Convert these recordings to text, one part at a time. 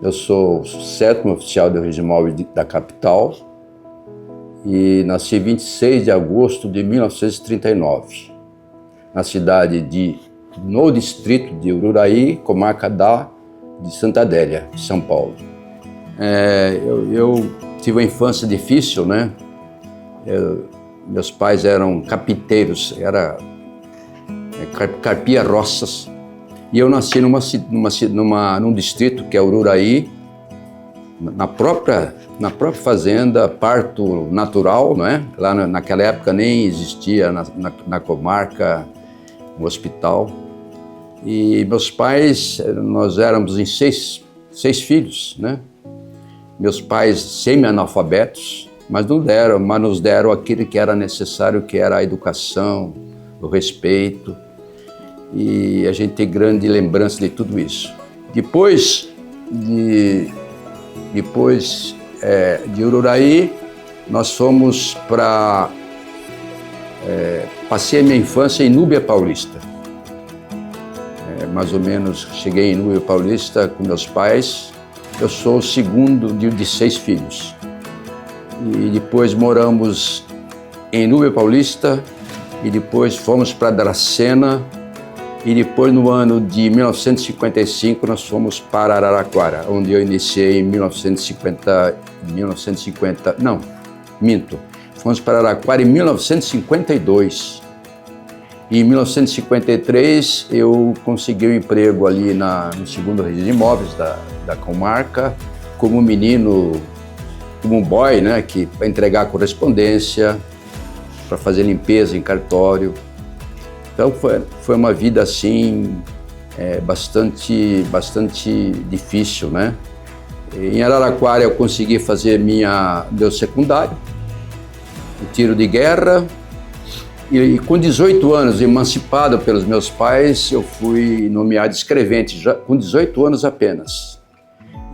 Eu sou o 7º oficial do Regime Móvel da capital e nasci 26 de agosto de 1939, na cidade no distrito de Ururaí, comarca de Santa Adélia, São Paulo. Eu tive uma infância difícil, né? Meus pais eram carpinteiros, carpia roças. E eu nasci num distrito que é Ururaí, na própria fazenda, parto natural, né? Lá naquela época nem existia na comarca um hospital. E meus pais, nós éramos em seis filhos, né? Meus pais semi-analfabetos, mas nos deram aquilo que era necessário, que era a educação, o respeito. E a gente tem grande lembrança de tudo isso. Depois de Ururaí, nós fomos para... passei a minha infância em Núbia Paulista. Mais ou menos, cheguei em Núbia Paulista com meus pais. Eu sou o segundo de 6 filhos. E depois moramos em Núbia Paulista, e depois fomos para Dracena, e depois no ano de 1955 nós fomos para Araraquara, onde eu iniciei em Fomos para Araraquara em 1952. E em 1953 eu consegui um emprego ali no 2º Regime de Imóveis da comarca, como menino, como um boy, né, para entregar correspondência, para fazer limpeza em cartório. Então foi uma vida assim bastante difícil, né? Em Araraquara eu consegui fazer meu secundário, o tiro de guerra, e com 18 anos, emancipado pelos meus pais, eu fui nomeado escrevente, já com 18 anos apenas.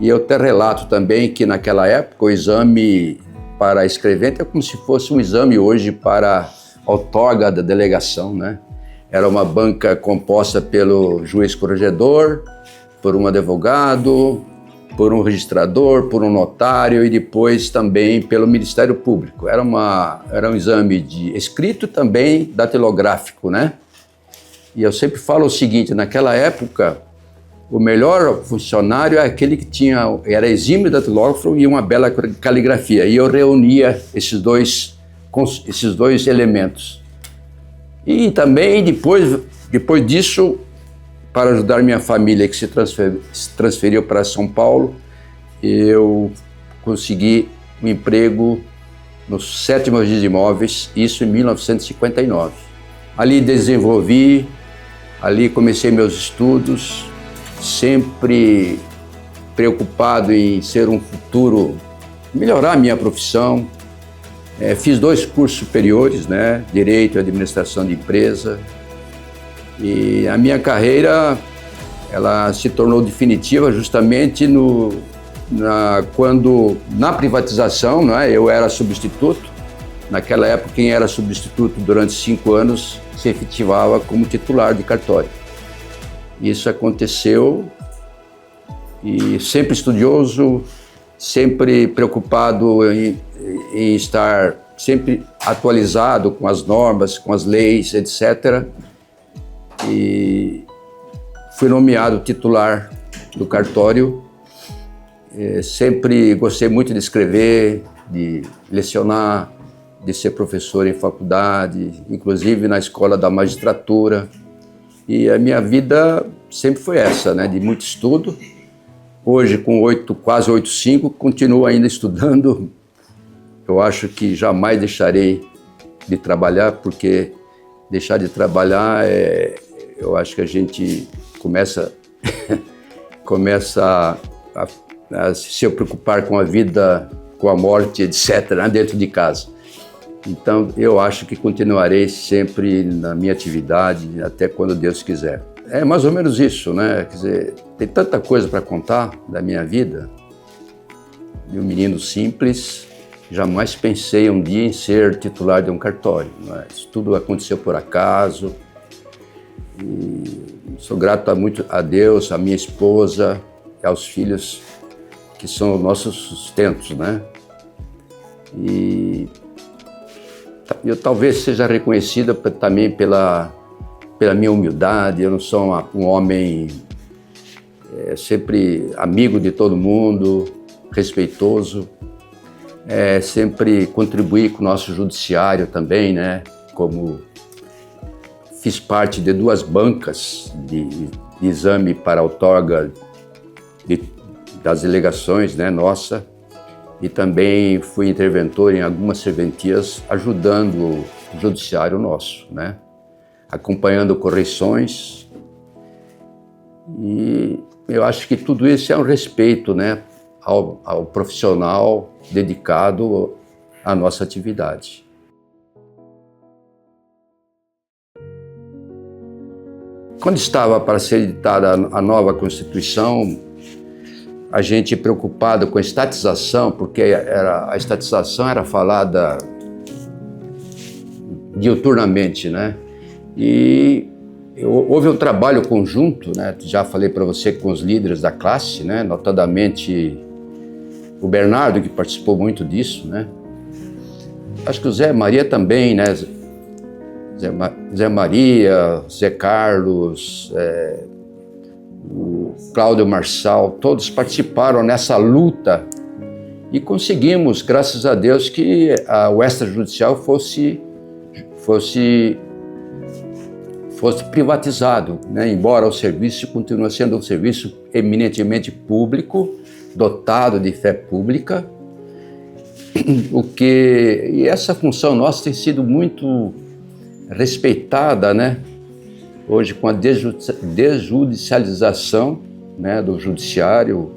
E eu até relato também que naquela época o exame para escrevente é como se fosse um exame hoje para outorga da delegação, né? Era uma banca composta pelo juiz corregedor, por um advogado, por um registrador, por um notário e depois também pelo Ministério Público. Era um exame de escrito também datilográfico, né? E eu sempre falo o seguinte, naquela época, o melhor funcionário é aquele que era exímio datilógrafo e uma bela caligrafia. E eu reunia esses dois elementos. E também, depois disso, para ajudar minha família que se transferiu para São Paulo, eu consegui um emprego no 7º Regime de Imóveis, isso em 1959. Ali comecei meus estudos, sempre preocupado em ser um futuro, melhorar a minha profissão. Fiz 2 cursos superiores, né? Direito e Administração de Empresa. E a minha carreira, ela se tornou definitiva justamente quando na privatização, né, eu era substituto. Naquela época, quem era substituto durante 5 anos se efetivava como titular de cartório. Isso aconteceu e sempre estudioso, sempre preocupado em estar sempre atualizado com as normas, com as leis, etc. E fui nomeado titular do cartório. Sempre gostei muito de escrever, de lecionar, de ser professor em faculdade, inclusive na escola da magistratura. E a minha vida sempre foi essa, né, de muito estudo. Hoje, com quase 8,5, continuo ainda estudando. Eu acho que jamais deixarei de trabalhar, porque deixar de trabalhar eu acho que a gente começa a se preocupar com a vida, com a morte, etc., né, dentro de casa. Então, eu acho que continuarei sempre na minha atividade, até quando Deus quiser. É mais ou menos isso, né? Quer dizer, tem tanta coisa para contar da minha vida. De um menino simples, jamais pensei um dia em ser titular de um cartório. Mas tudo aconteceu por acaso. E sou grato muito a Deus, à minha esposa, aos filhos, que são os nossos sustentos, né? E eu talvez seja reconhecida também pela minha humildade. Eu não sou um homem sempre amigo de todo mundo, respeitoso, sempre contribuí com o nosso judiciário também, né? Como fiz parte de 2 bancas de exame para outorga das delegações, né, nossa, e também fui interventor em algumas serventias ajudando o judiciário nosso, né, acompanhando correições. E eu acho que tudo isso é um respeito, né, ao profissional dedicado à nossa atividade. Quando estava para ser editada a nova Constituição, a gente preocupado com a estatização, porque a estatização era falada diuturnamente, né? E houve um trabalho conjunto, né? Já falei para você, com os líderes da classe, né? Notadamente o Bernardo, que participou muito disso, né? Acho que o Zé Maria também, né? Zé Maria, Zé Carlos, o Cláudio Marçal, todos participaram nessa luta e conseguimos, graças a Deus, que o extrajudicial fosse privatizado, né? Embora o serviço continue sendo um serviço eminentemente público, dotado de fé pública, e essa função nossa tem sido muito respeitada, né? Hoje, com a desjudicialização, né, do judiciário,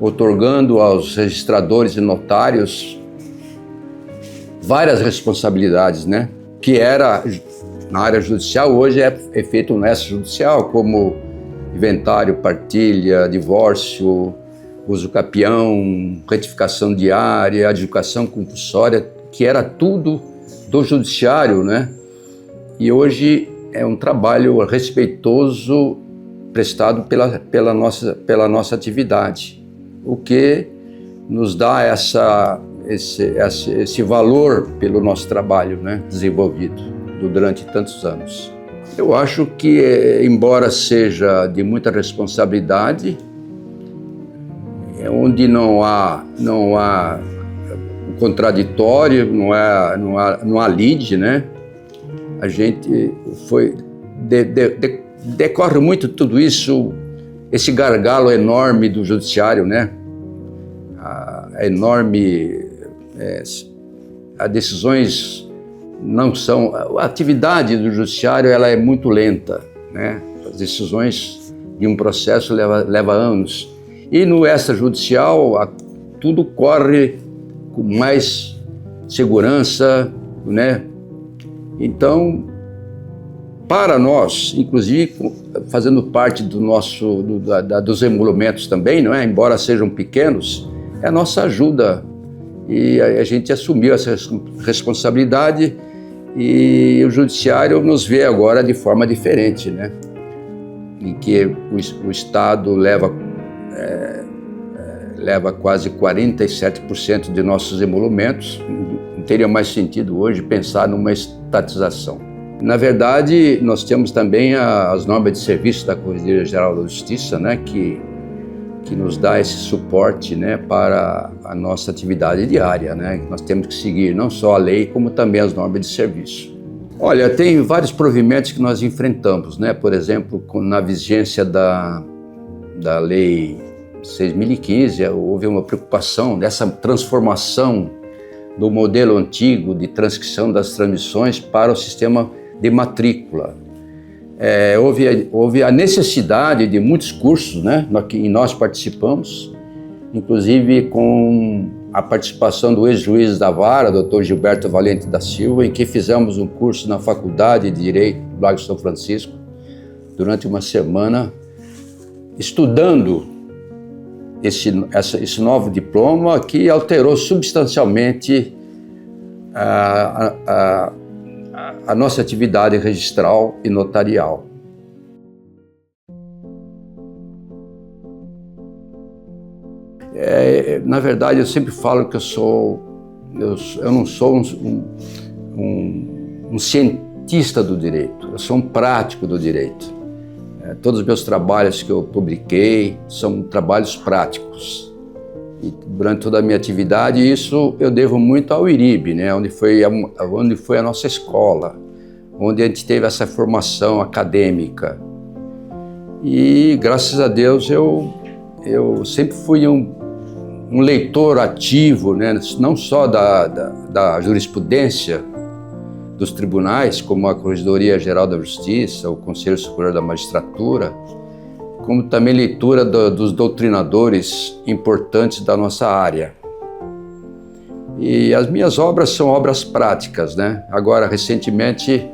outorgando aos registradores e notários várias responsabilidades, né? Que era na área judicial, hoje é feito no extrajudicial, como inventário, partilha, divórcio, uso capião, retificação diária, adjudicação compulsória, que era tudo do judiciário, né? E hoje é um trabalho respeitoso prestado pela nossa atividade, o que nos dá esse valor pelo nosso trabalho, né, desenvolvido durante tantos anos. Eu acho que, embora seja de muita responsabilidade, onde não há um contraditório, não há lide, né? A gente decorre muito tudo isso, esse gargalo enorme do judiciário, né? As decisões não são... A atividade do judiciário, ela é muito lenta, né? As decisões de um processo leva anos. E no extrajudicial, tudo corre com mais segurança, né? Então, para nós, inclusive fazendo parte dos emolumentos também, não é? Embora sejam pequenos, é a nossa ajuda. E a gente assumiu essa responsabilidade e o judiciário nos vê agora de forma diferente, né? Em que o Estado leva quase 47% de nossos emolumentos. Não teria mais sentido hoje pensar numa estatização. Na verdade, nós temos também as normas de serviço da Corregedoria Geral da Justiça, né, que nos dá esse suporte, né, para a nossa atividade diária, né? Nós temos que seguir não só a lei, como também as normas de serviço. Olha, tem vários provimentos que nós enfrentamos, né? Por exemplo, na vigência da Lei 6.015, houve uma preocupação dessa transformação do modelo antigo de transcrição das transmissões para o sistema de matrícula. Houve a necessidade de muitos cursos, né, que nós participamos, inclusive com a participação do ex-juiz da Vara, Dr. Gilberto Valente da Silva, em que fizemos um curso na Faculdade de Direito do Largo de São Francisco, durante uma semana, estudando esse novo diploma, que alterou substancialmente a nossa atividade registral e notarial. Na verdade, eu sempre falo que eu não sou um cientista do direito, eu sou um prático do direito. Todos os meus trabalhos que eu publiquei são trabalhos práticos. E durante toda a minha atividade, isso eu devo muito ao IRIB, né? onde foi a nossa escola, onde a gente teve essa formação acadêmica. E graças a Deus eu sempre fui um leitor ativo, né? Não só da jurisprudência dos tribunais, como a Corregedoria Geral da Justiça, o Conselho Superior da Magistratura, como também leitura dos doutrinadores importantes da nossa área. E as minhas obras são obras práticas, né? Agora, recentemente,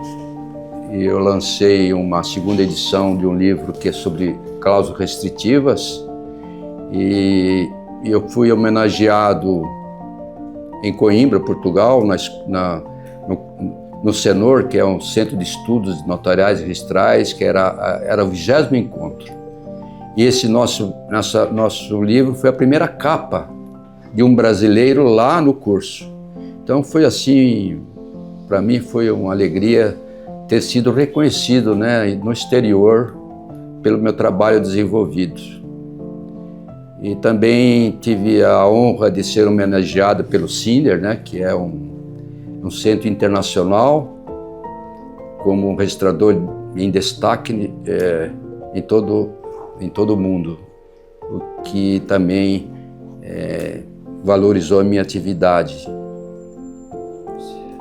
eu lancei uma segunda edição de um livro que é sobre cláusulas restritivas, e eu fui homenageado em Coimbra, Portugal, no CENOR, que é um Centro de Estudos Notariais e Registrais, que era o 20º encontro. E esse nosso livro foi a primeira capa de um brasileiro lá no curso. Então foi assim, para mim foi uma alegria ter sido reconhecido, né, no exterior pelo meu trabalho desenvolvido. E também tive a honra de ser homenageado pelo CINER, né, que é um centro internacional, como um registrador em destaque em todo o mundo, o que também valorizou a minha atividade.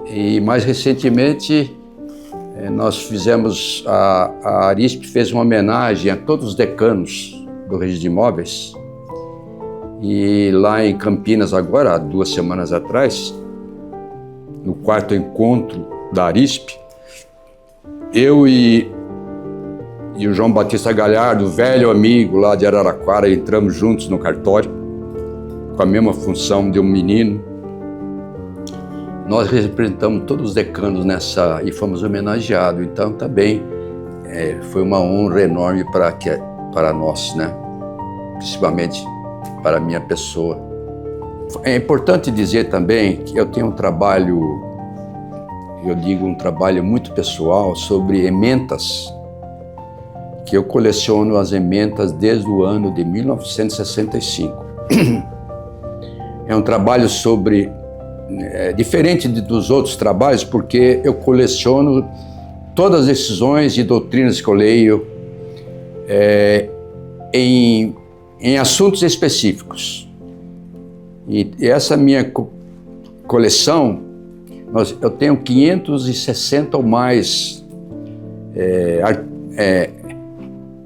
E mais recentemente, nós fizemos, a ARISP fez uma homenagem a todos os decanos do Registro de Imóveis, e lá em Campinas agora, há 2 semanas atrás, no 4º encontro da ARISP, eu e o João Batista Galhardo, velho amigo lá de Araraquara, entramos juntos no cartório, com a mesma função de um menino. Nós representamos todos os decanos e fomos homenageados, então também foi uma honra enorme para nós, né? Principalmente para a minha pessoa. É importante dizer também que eu tenho um trabalho muito pessoal sobre ementas, que eu coleciono as ementas desde o ano de 1965. É um trabalho diferente dos outros trabalhos, porque eu coleciono todas as decisões e doutrinas que eu leio em assuntos específicos. E essa minha coleção, eu tenho 560 ou mais,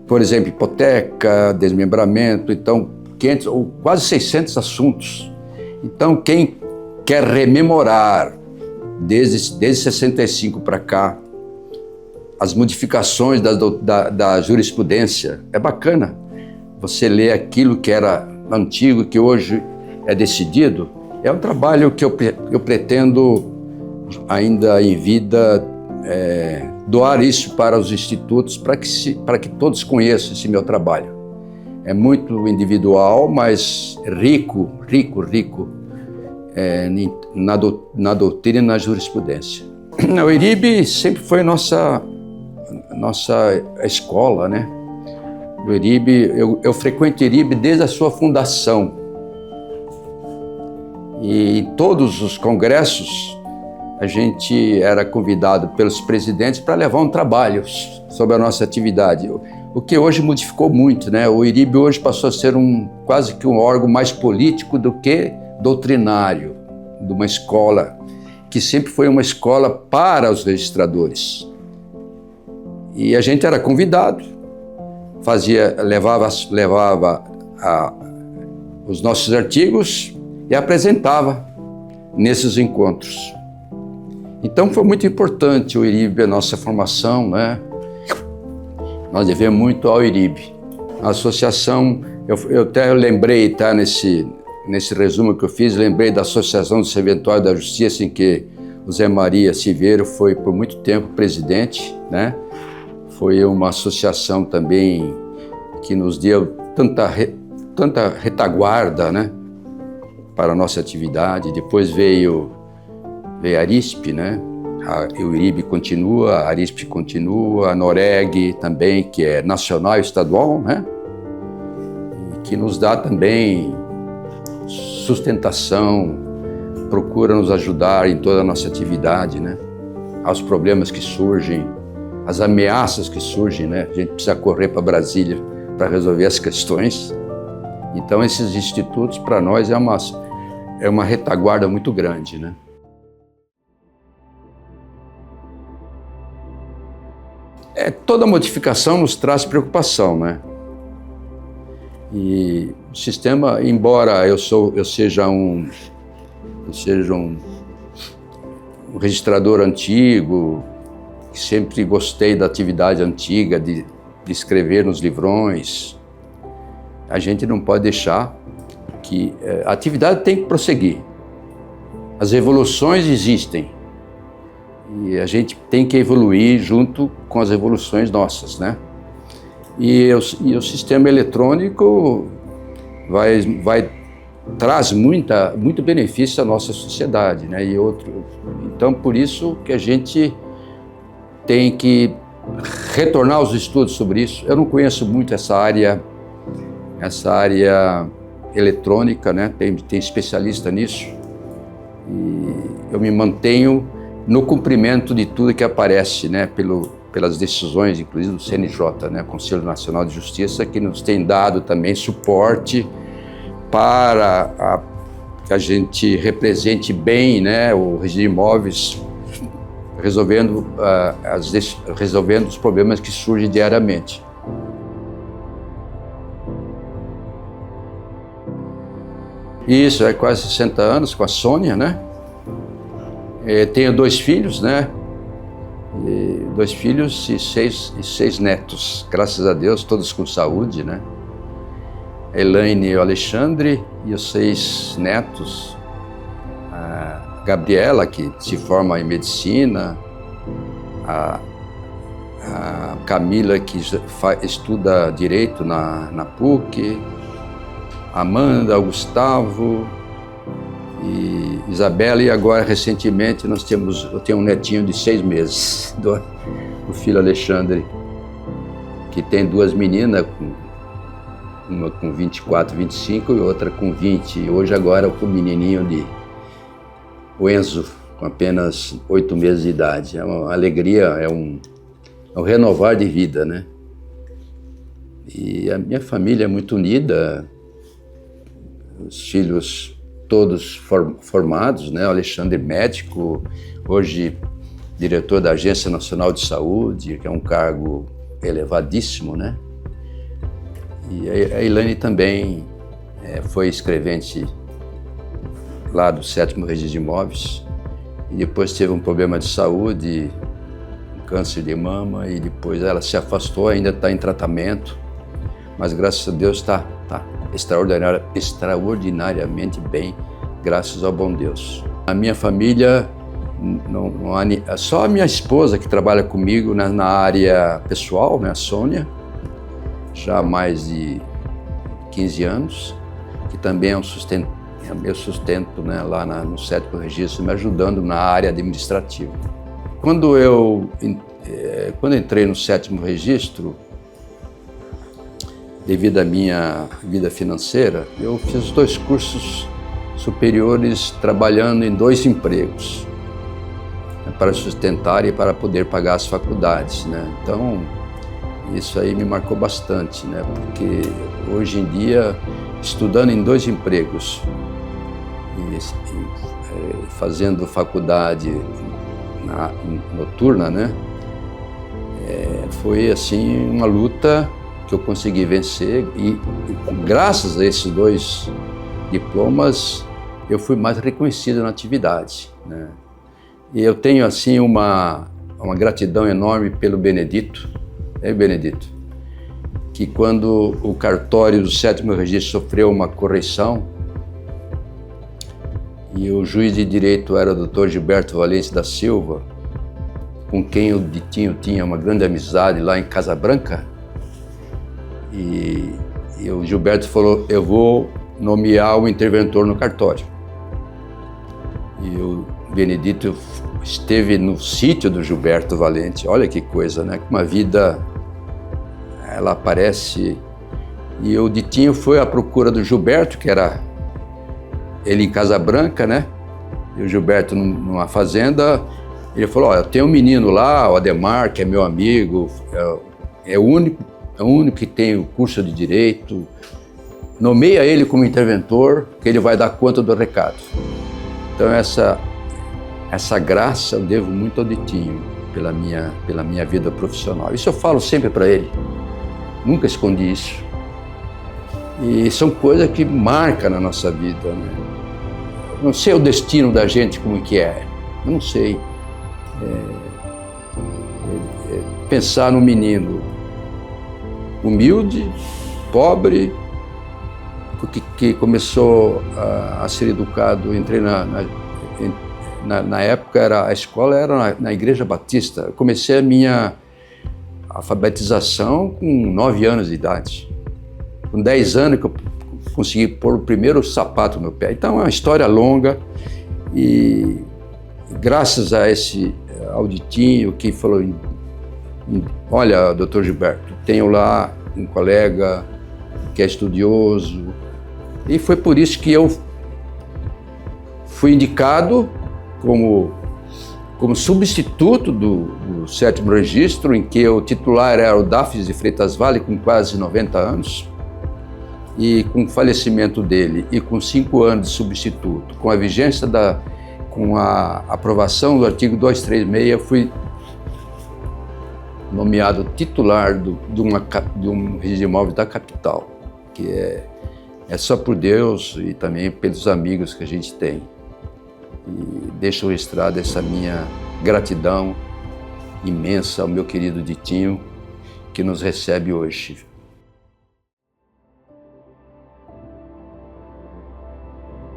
por exemplo, hipoteca, desmembramento, então 500 ou quase 600 assuntos. Então, quem quer rememorar desde 65 para cá as modificações da jurisprudência, é bacana você ler aquilo que era antigo, que hoje é decidido. É um trabalho que eu pretendo, ainda em vida, doar isso para os institutos, para que todos conheçam esse meu trabalho. É muito individual, mas rico na doutrina e na jurisprudência. O IRIB sempre foi nossa escola, né? O IRIB, eu frequento o IRIB desde a sua fundação. E em todos os congressos, a gente era convidado pelos presidentes para levar um trabalho sobre a nossa atividade. O que hoje modificou muito, né? O IRIB hoje passou a ser quase que um órgão mais político do que doutrinário, de uma escola, que sempre foi uma escola para os registradores. E a gente era convidado, levava os nossos artigos e apresentava nesses encontros. Então foi muito importante o IRIB, a nossa formação, né? Nós devemos muito ao IRIB. A associação, eu até lembrei, tá, nesse resumo que eu fiz, lembrei da Associação dos Serventuários da Justiça, em que o Zé Maria Silveiro foi por muito tempo presidente, né? Foi uma associação também que nos deu tanta retaguarda, né, para a nossa atividade. Depois veio a Arisp, né? A Eurib continua, a Arisp continua, a Noreg também, que é nacional e estadual, né? E que nos dá também sustentação, procura nos ajudar em toda a nossa atividade, né? Aos problemas que surgem, as ameaças que surgem, né? A gente precisa correr para Brasília para resolver as questões. Então, esses institutos, para nós, é uma retaguarda muito grande, né? Toda modificação nos traz preocupação, né? E o sistema, embora eu seja um registrador antigo, que sempre gostei da atividade antiga, de escrever nos livrões, a gente não pode deixar que a atividade tem que prosseguir. As evoluções existem e a gente tem que evoluir junto com as evoluções nossas, né? E o sistema eletrônico traz muito benefício à nossa sociedade, né? Então, por isso que a gente tem que retornar aos estudos sobre isso. Eu não conheço muito essa área eletrônica, né? Tem especialista nisso. E eu me mantenho no cumprimento de tudo que aparece, né? Pelas decisões, inclusive do CNJ, né? Conselho Nacional de Justiça, que nos tem dado também suporte para que a gente represente bem, né? O registro de imóveis, resolvendo os problemas que surgem diariamente. Isso, é quase 60 anos com a Sônia, né? Tenho 2 filhos, né? 2 filhos e 6 netos, graças a Deus, todos com saúde, né? A Elaine e o Alexandre e os 6 netos. A Gabriela, que se forma em medicina, a Camila, que estuda direito na PUC, a Amanda, o Gustavo e Isabela, e agora recentemente eu tenho um netinho de 6 meses, o filho Alexandre, que tem 2 meninas, uma com 24, 25 e outra com 20, e hoje agora com o menininho o Enzo, com apenas 8 meses de idade. É uma alegria, é um renovar de vida, né? E a minha família é muito unida, os filhos todos formados, né? O Alexandre médico, hoje diretor da Agência Nacional de Saúde, que é um cargo elevadíssimo, né? E a Elaine também foi escrevente lá do 7º Registro de Imóveis, e depois teve um problema de saúde, um câncer de mama, e depois ela se afastou, ainda está em tratamento, mas graças a Deus está extraordinariamente bem, graças ao bom Deus. A minha família, não há só a minha esposa que trabalha comigo na área pessoal, né, a Sônia, já há mais de 15 anos, que também é meu sustento, né, lá no 7º Registro, me ajudando na área administrativa. Quando eu entrei no 7º Registro, devido à minha vida financeira, eu fiz 2 cursos superiores trabalhando em 2 empregos, né, para sustentar e para poder pagar as faculdades, né? Então, isso aí me marcou bastante, né? Porque hoje em dia, estudando em 2 empregos e fazendo faculdade noturna, né? Foi assim uma luta que eu consegui vencer e graças a esses 2 diplomas eu fui mais reconhecido na atividade, né? E eu tenho assim uma gratidão enorme pelo Benedito, Benedito, que quando o cartório do 7º Registro sofreu uma correção e o juiz de direito era o Dr. Gilberto Valente da Silva, com quem o Ditinho tinha uma grande amizade lá em Casa Branca, e E o Gilberto falou, eu vou nomear o interventor no cartório. E o Benedito esteve no sítio do Gilberto Valente. Olha que coisa, né? Uma vida, ela aparece. E o Ditinho foi à procura do Gilberto, que era ele em Casa Branca, né? E o Gilberto numa fazenda. Ele falou, olha, tem um menino lá, o Ademar, que é meu amigo, é o único que tem o curso de Direito. Nomeia ele como interventor, que ele vai dar conta do recado. Então essa graça eu devo muito ao Ditinho, pela minha vida profissional. Isso eu falo sempre para ele, nunca escondi isso. E são coisas que marcam na nossa vida, né? Não sei o destino da gente como que é, eu não sei. Pensar no menino humilde, pobre, que começou a ser educado. Entrei na época, a escola era na Igreja Batista. Eu comecei a minha alfabetização com 9 anos de idade. Com 10 anos que eu consegui pôr o primeiro sapato no meu pé. Então é uma história longa e graças a esse Ditinho que falou, olha, doutor Gilberto, tenho lá um colega que é estudioso, e foi por isso que eu fui indicado como substituto do 7º registro, em que o titular era o Dáfnis de Freitas Vale, com quase 90 anos, e com o falecimento dele, e com 5 anos de substituto, com a vigência com a aprovação do artigo 236, eu fui nomeado titular de um registro de imóveis da capital, que é só por Deus e também pelos amigos que a gente tem. E deixo registrada essa minha gratidão imensa ao meu querido Ditinho, que nos recebe hoje.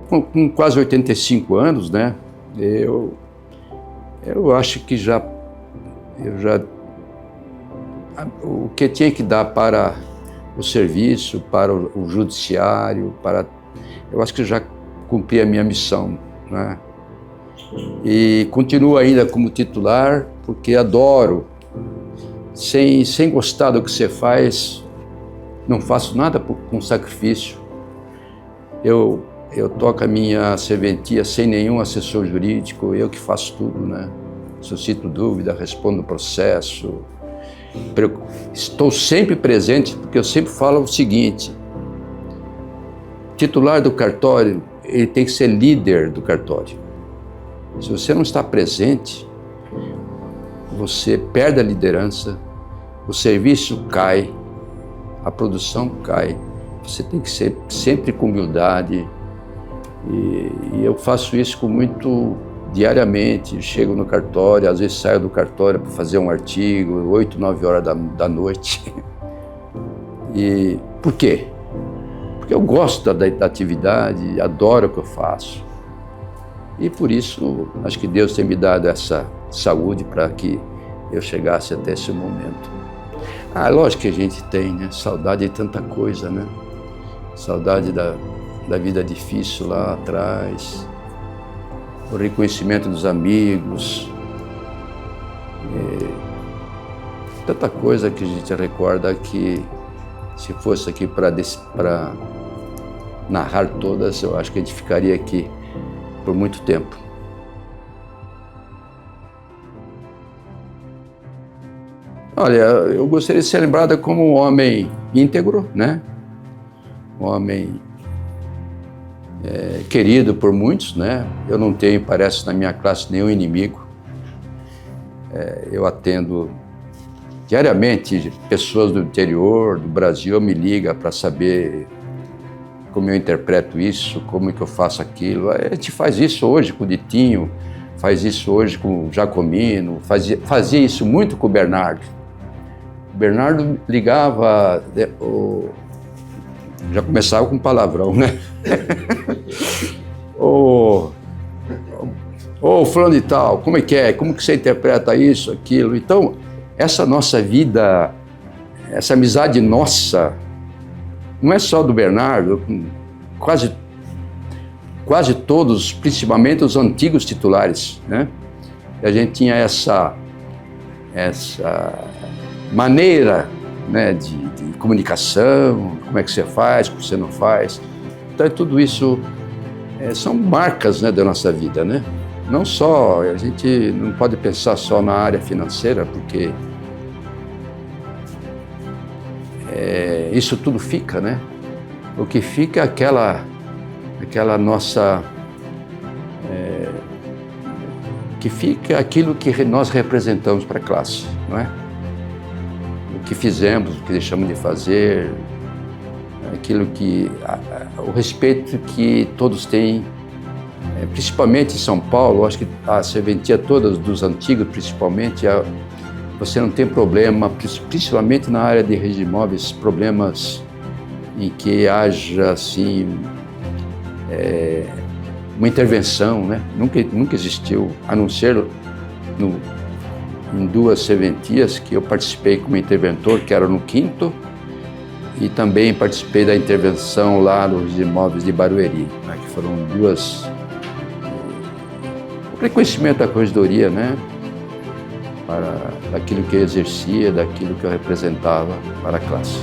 Com quase 85 anos, né? Eu acho que o que tinha que dar para o serviço, para o judiciário, eu acho que já cumpri a minha missão, né? E continuo ainda como titular, porque adoro, sem gostar do que você faz, não faço nada com sacrifício. Eu toco a minha serventia sem nenhum assessor jurídico, eu que faço tudo, né? Suscito dúvida, respondo o processo. Estou sempre presente, porque eu sempre falo o seguinte: titular do cartório, ele tem que ser líder do cartório. Se você não está presente, você perde a liderança, o serviço cai, a produção cai. Você tem que ser sempre com humildade. E eu faço isso diariamente. Chego no cartório, às vezes saio do cartório para fazer um artigo, 8, 9 horas da noite. E por quê? Porque eu gosto da atividade, adoro o que eu faço. E por isso, acho que Deus tem me dado essa saúde para que eu chegasse até esse momento. Lógico que a gente tem, né? Saudade de tanta coisa, né? Saudade da vida difícil lá atrás, o reconhecimento dos amigos, tanta coisa que a gente recorda que, se fosse aqui para narrar todas, eu acho que a gente ficaria aqui por muito tempo. Olha, eu gostaria de ser lembrada como um homem íntegro, né? Um homem querido por muitos, né? Eu não tenho, parece, na minha classe nenhum inimigo. Eu atendo diariamente pessoas do interior, do Brasil, me ligam para saber como eu interpreto isso, como é que eu faço aquilo. A gente faz isso hoje com o Ditinho, faz isso hoje com o Jacomino, fazia isso muito com o Bernardo. O Bernardo ligava, já começava com palavrão, né? Ô, fulano de tal, como é que é? Como que você interpreta isso, aquilo? Então, essa nossa vida, essa amizade nossa, não é só do Bernardo, quase todos, principalmente os antigos titulares, né? A gente tinha essa maneira, né, de comunicação, como é que você faz, como você não faz. Então, tudo isso são marcas, né, da nossa vida, né? Não só, a gente não pode pensar só na área financeira, porque isso tudo fica, né? O que fica é aquela nossa... que fica aquilo que nós representamos para a classe, não é? O que fizemos, o que deixamos de fazer, aquilo que... o respeito que todos têm, principalmente em São Paulo. Acho que a serventia toda dos antigos, principalmente, você não tem problema, principalmente na área de regimóveis, problemas em que haja, assim, uma intervenção, né? Nunca existiu, a não ser em 2 serventias que eu participei como interventor, que era no 5º, e também participei da intervenção lá nos imóveis de Barueri, né? Que foram 2... o reconhecimento da corregedoria, né? Daquilo que eu exercia, daquilo que eu representava para a classe.